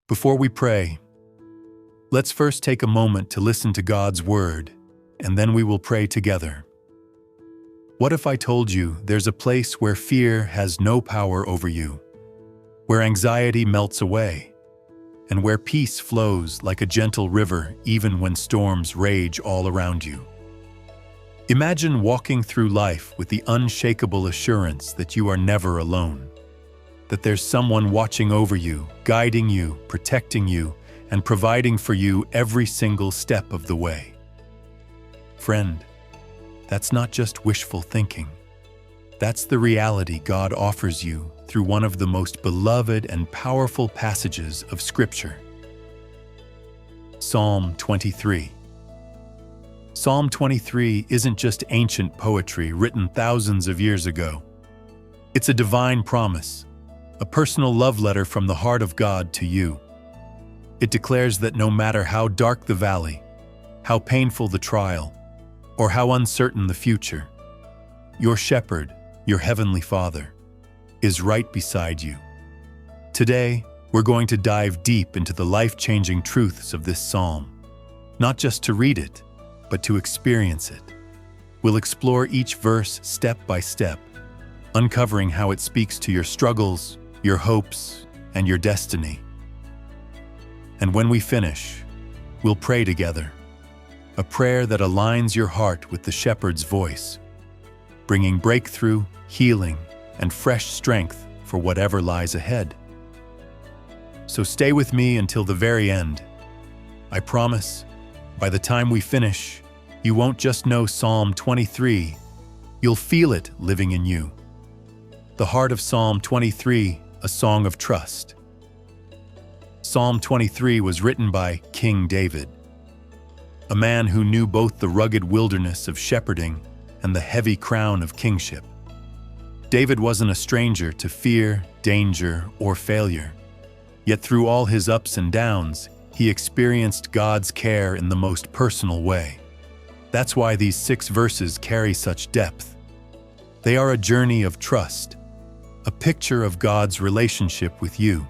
Before we pray, let's first take a moment to listen to God's word, and then we will pray together. What if I told you there's a place where fear has no power over you, where anxiety melts away, and where peace flows like a gentle river even when storms rage all around you? Imagine walking through life with the unshakable assurance that you are never alone, that there's someone watching over you, guiding you, protecting you, and providing for you every single step of the way. Friend, that's not just wishful thinking. That's the reality God offers you through one of the most beloved and powerful passages of Scripture. Psalm 23. Psalm 23 isn't just ancient poetry written thousands of years ago. It's a divine promise, a personal love letter from the heart of God to you. It declares that no matter how dark the valley, how painful the trial, or how uncertain the future, your shepherd, your heavenly Father, is right beside you. Today, we're going to dive deep into the life-changing truths of this psalm, not just to read it, but to experience it. We'll explore each verse step by step, uncovering how it speaks to your struggles, your hopes, and your destiny. And when we finish, we'll pray together, a prayer that aligns your heart with the shepherd's voice, bringing breakthrough, healing, and fresh strength for whatever lies ahead. So stay with me until the very end. I promise, by the time we finish, you won't just know Psalm 23, you'll feel it living in you. The heart of Psalm 23, a song of trust. Psalm 23 was written by King David, a man who knew both the rugged wilderness of shepherding and the heavy crown of kingship. David wasn't a stranger to fear, danger, or failure. Yet through all his ups and downs, he experienced God's care in the most personal way. That's why these 6 verses carry such depth. They are a journey of trust, a picture of God's relationship with you.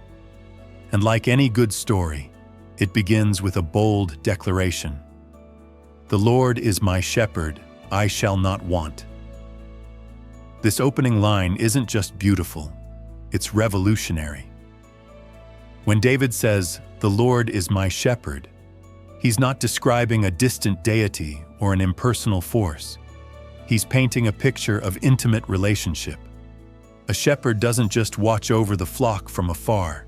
And like any good story, it begins with a bold declaration. The Lord is my shepherd, I shall not want. This opening line isn't just beautiful, it's revolutionary. When David says, "The Lord is my shepherd," he's not describing a distant deity or an impersonal force. He's painting a picture of intimate relationship. A shepherd doesn't just watch over the flock from afar.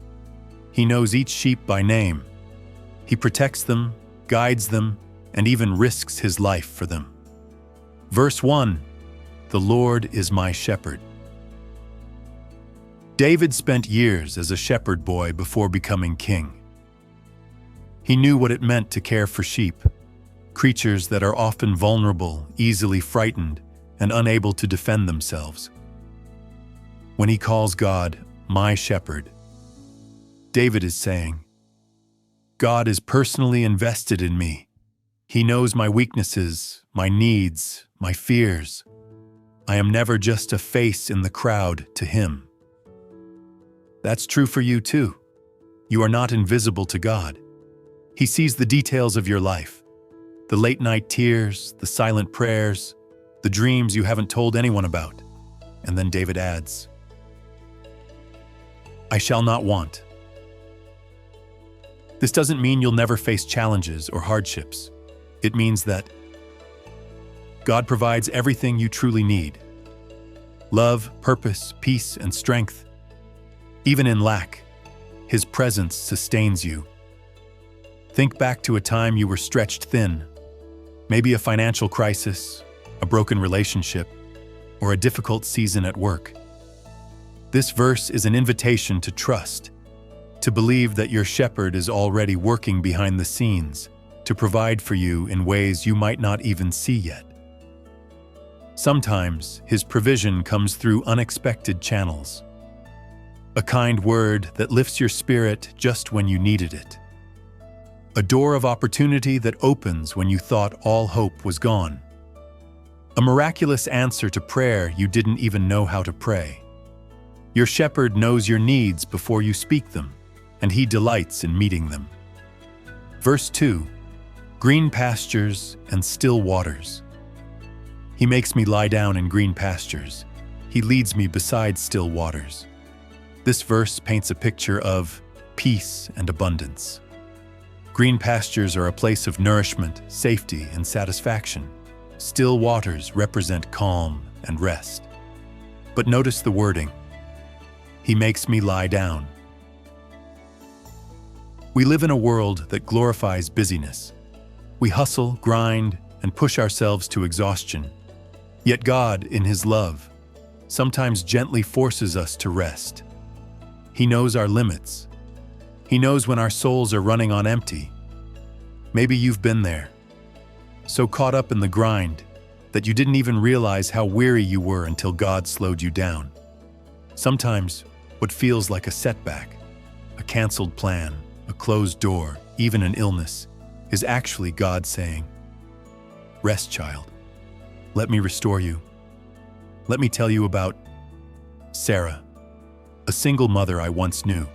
He knows each sheep by name. He protects them, guides them, and even risks his life for them. Verse 1, "The Lord is my shepherd." David spent years as a shepherd boy before becoming king. He knew what it meant to care for sheep, creatures that are often vulnerable, easily frightened, and unable to defend themselves. When he calls God, "my shepherd," David is saying, God is personally invested in me. He knows my weaknesses, my needs, my fears. I am never just a face in the crowd to him. That's true for you too. You are not invisible to God. He sees the details of your life, the late-night tears, the silent prayers, the dreams you haven't told anyone about. And then David adds, I shall not want. This doesn't mean you'll never face challenges or hardships. It means that God provides everything you truly need: love, purpose, peace, and strength. Even in lack, His presence sustains you. Think back to a time you were stretched thin, maybe a financial crisis, a broken relationship, or a difficult season at work. This verse is an invitation to trust, to believe that your shepherd is already working behind the scenes to provide for you in ways you might not even see yet. Sometimes His provision comes through unexpected channels. A kind word that lifts your spirit just when you needed it. A door of opportunity that opens when you thought all hope was gone. A miraculous answer to prayer you didn't even know how to pray. Your shepherd knows your needs before you speak them, and He delights in meeting them. Verse 2, green pastures and still waters. He makes me lie down in green pastures. He leads me beside still waters. This verse paints a picture of peace and abundance. Green pastures are a place of nourishment, safety, and satisfaction. Still waters represent calm and rest. But notice the wording. He makes me lie down. We live in a world that glorifies busyness. We hustle, grind, and push ourselves to exhaustion. Yet God, in His love, sometimes gently forces us to rest. He knows our limits. He knows when our souls are running on empty. Maybe you've been there, so caught up in the grind that you didn't even realize how weary you were until God slowed you down. Sometimes, what feels like a setback, a canceled plan, a closed door, even an illness, is actually God saying, "Rest, child. Let me restore you." Let me tell you about Sarah, a single mother I once knew.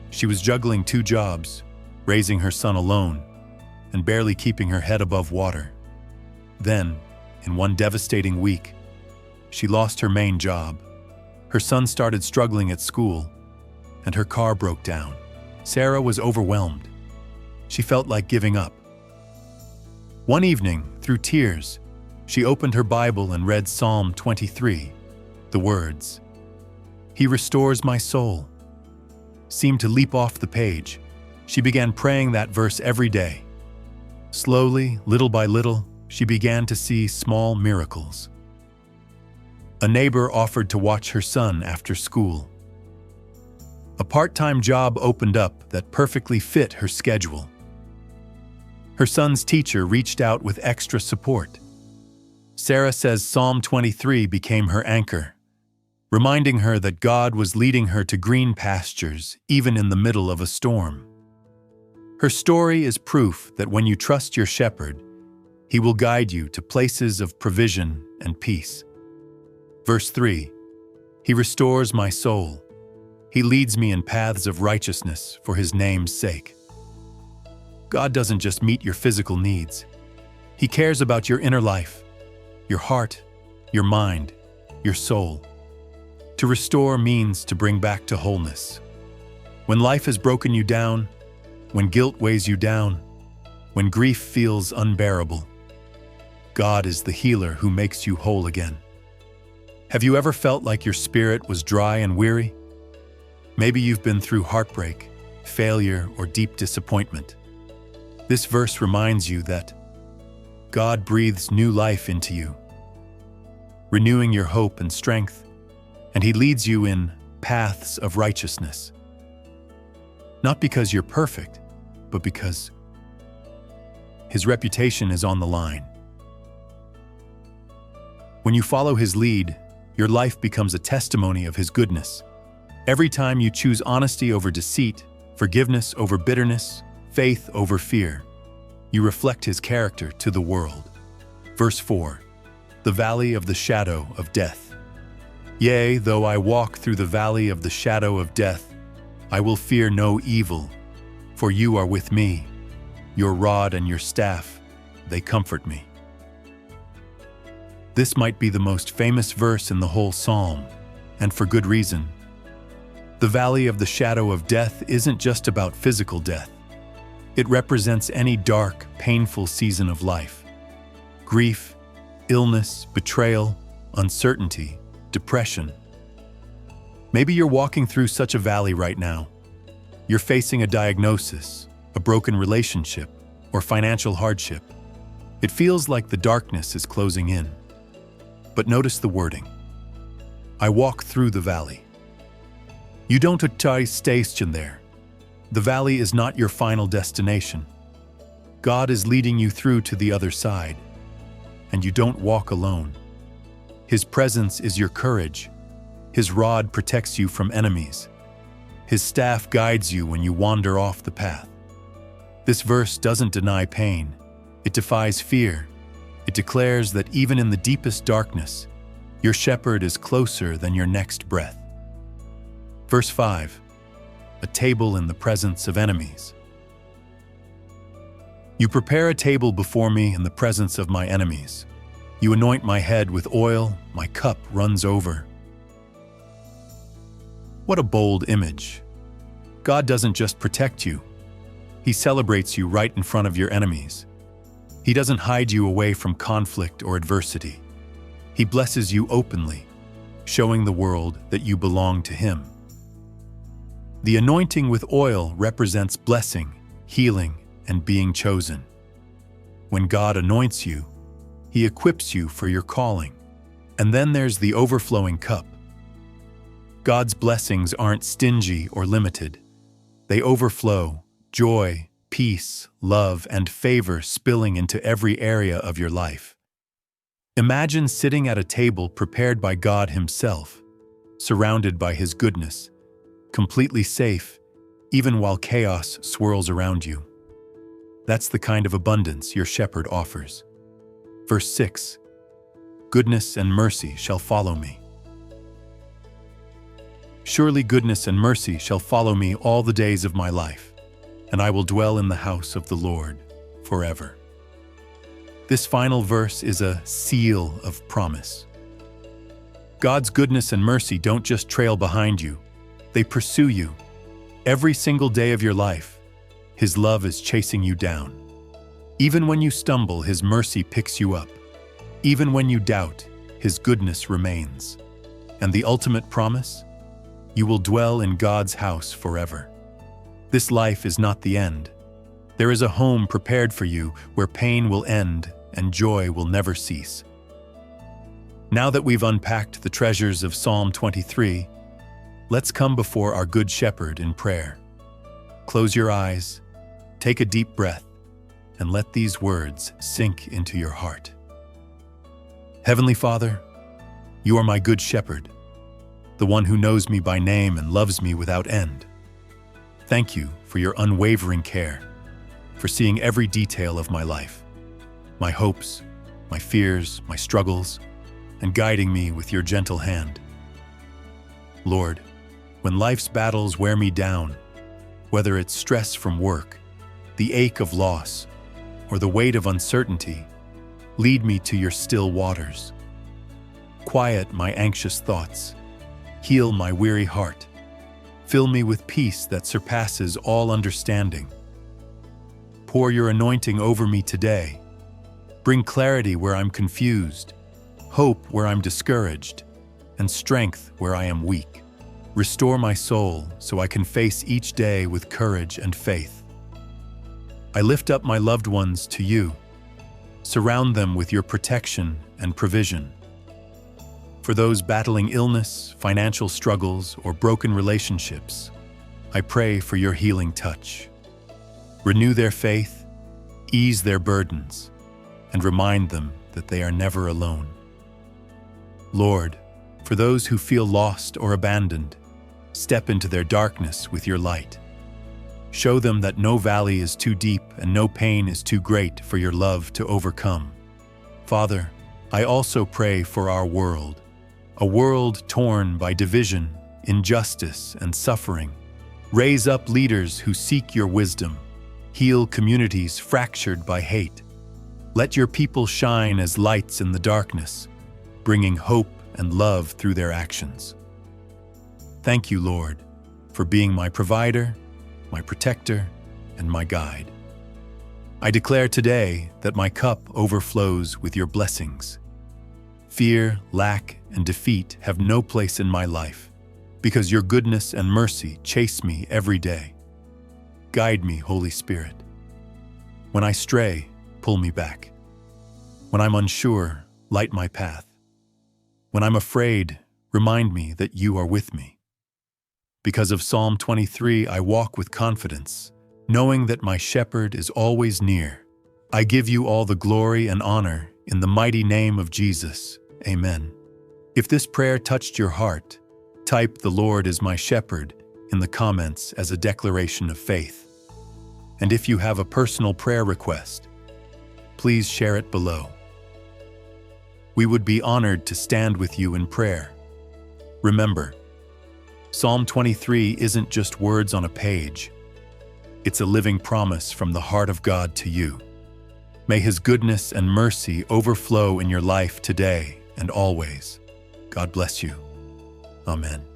She was juggling 2 jobs, raising her son alone, and barely keeping her head above water. Then, in one devastating week, she lost her main job. Her son started struggling at school, and her car broke down. Sarah was overwhelmed. She felt like giving up. One evening, through tears, she opened her Bible and read Psalm 23. The words, "He restores my soul," seemed to leap off the page. She began praying that verse every day. Slowly, little by little, she began to see small miracles. A neighbor offered to watch her son after school. A part-time job opened up that perfectly fit her schedule. Her son's teacher reached out with extra support. Sarah says Psalm 23 became her anchor, reminding her that God was leading her to green pastures even in the middle of a storm. Her story is proof that when you trust your shepherd, He will guide you to places of provision and peace. Verse 3, He restores my soul. He leads me in paths of righteousness for His name's sake. God doesn't just meet your physical needs. He cares about your inner life, your heart, your mind, your soul. To restore means to bring back to wholeness. When life has broken you down, when guilt weighs you down, when grief feels unbearable, God is the healer who makes you whole again. Have you ever felt like your spirit was dry and weary? Maybe you've been through heartbreak, failure, or deep disappointment. This verse reminds you that God breathes new life into you, renewing your hope and strength, and He leads you in paths of righteousness. Not because you're perfect, but because His reputation is on the line. When you follow His lead, your life becomes a testimony of His goodness. Every time you choose honesty over deceit, forgiveness over bitterness, faith over fear, you reflect His character to the world. Verse 4, the valley of the shadow of death. Yea, though I walk through the valley of the shadow of death, I will fear no evil, for you are with me. Your rod and your staff, they comfort me. This might be the most famous verse in the whole psalm, and for good reason. The valley of the shadow of death isn't just about physical death. It represents any dark, painful season of life. Grief, illness, betrayal, uncertainty, depression. Maybe you're walking through such a valley right now. You're facing a diagnosis, a broken relationship, or financial hardship. It feels like the darkness is closing in. But notice the wording. I walk through the valley. You don't stay there. The valley is not your final destination. God is leading you through to the other side, and you don't walk alone. His presence is your courage. His rod protects you from enemies. His staff guides you when you wander off the path. This verse doesn't deny pain. It defies fear. It declares that even in the deepest darkness, your shepherd is closer than your next breath. Verse 5. a table in the presence of enemies. You prepare a table before me in the presence of my enemies. You anoint my head with oil, my cup runs over. What a bold image. God doesn't just protect you. He celebrates you right in front of your enemies. He doesn't hide you away from conflict or adversity. He blesses you openly, showing the world that you belong to Him. The anointing with oil represents blessing, healing, and being chosen. When God anoints you, He equips you for your calling. And then there's the overflowing cup. God's blessings aren't stingy or limited. They overflow, joy, peace, love, and favor spilling into every area of your life. Imagine sitting at a table prepared by God Himself, surrounded by His goodness, completely safe, even while chaos swirls around you. That's the kind of abundance your shepherd offers. Verse 6, goodness and mercy shall follow me. Surely goodness and mercy shall follow me all the days of my life, and I will dwell in the house of the Lord forever. This final verse is a seal of promise. God's goodness and mercy don't just trail behind you, they pursue you. Every single day of your life, His love is chasing you down. Even when you stumble, His mercy picks you up. Even when you doubt, His goodness remains. And the ultimate promise? You will dwell in God's house forever. This life is not the end. There is a home prepared for you where pain will end and joy will never cease. Now that we've unpacked the treasures of Psalm 23, let's come before our Good Shepherd in prayer. Close your eyes, take a deep breath, and let these words sink into your heart. Heavenly Father, You are my Good Shepherd, the one who knows me by name and loves me without end. Thank You for Your unwavering care, for seeing every detail of my life, my hopes, my fears, my struggles, and guiding me with Your gentle hand. Lord, when life's battles wear me down, whether it's stress from work, the ache of loss, or the weight of uncertainty, lead me to Your still waters. Quiet my anxious thoughts, heal my weary heart, fill me with peace that surpasses all understanding. Pour Your anointing over me today. Bring clarity where I'm confused, hope where I'm discouraged, and strength where I am weak. Restore my soul so I can face each day with courage and faith. I lift up my loved ones to You. Surround them with Your protection and provision. For those battling illness, financial struggles, or broken relationships, I pray for Your healing touch. Renew their faith, ease their burdens, and remind them that they are never alone. Lord, for those who feel lost or abandoned, step into their darkness with Your light. Show them that no valley is too deep and no pain is too great for Your love to overcome. Father, I also pray for our world, a world torn by division, injustice, and suffering. Raise up leaders who seek Your wisdom. Heal communities fractured by hate. Let Your people shine as lights in the darkness, bringing hope and love through their actions. Thank You, Lord, for being my provider, my protector, and my guide. I declare today that my cup overflows with Your blessings. Fear, lack, and defeat have no place in my life, because Your goodness and mercy chase me every day. Guide me, Holy Spirit. When I stray, pull me back. When I'm unsure, light my path. When I'm afraid, remind me that You are with me. Because of Psalm 23, I walk with confidence, knowing that my shepherd is always near. I give You all the glory and honor in the mighty name of Jesus. Amen. If this prayer touched your heart, type "The Lord is my shepherd" in the comments as a declaration of faith. And if you have a personal prayer request, please share it below. We would be honored to stand with you in prayer. Remember, Psalm 23 isn't just words on a page. It's a living promise from the heart of God to you. May His goodness and mercy overflow in your life today and always. God bless you. Amen.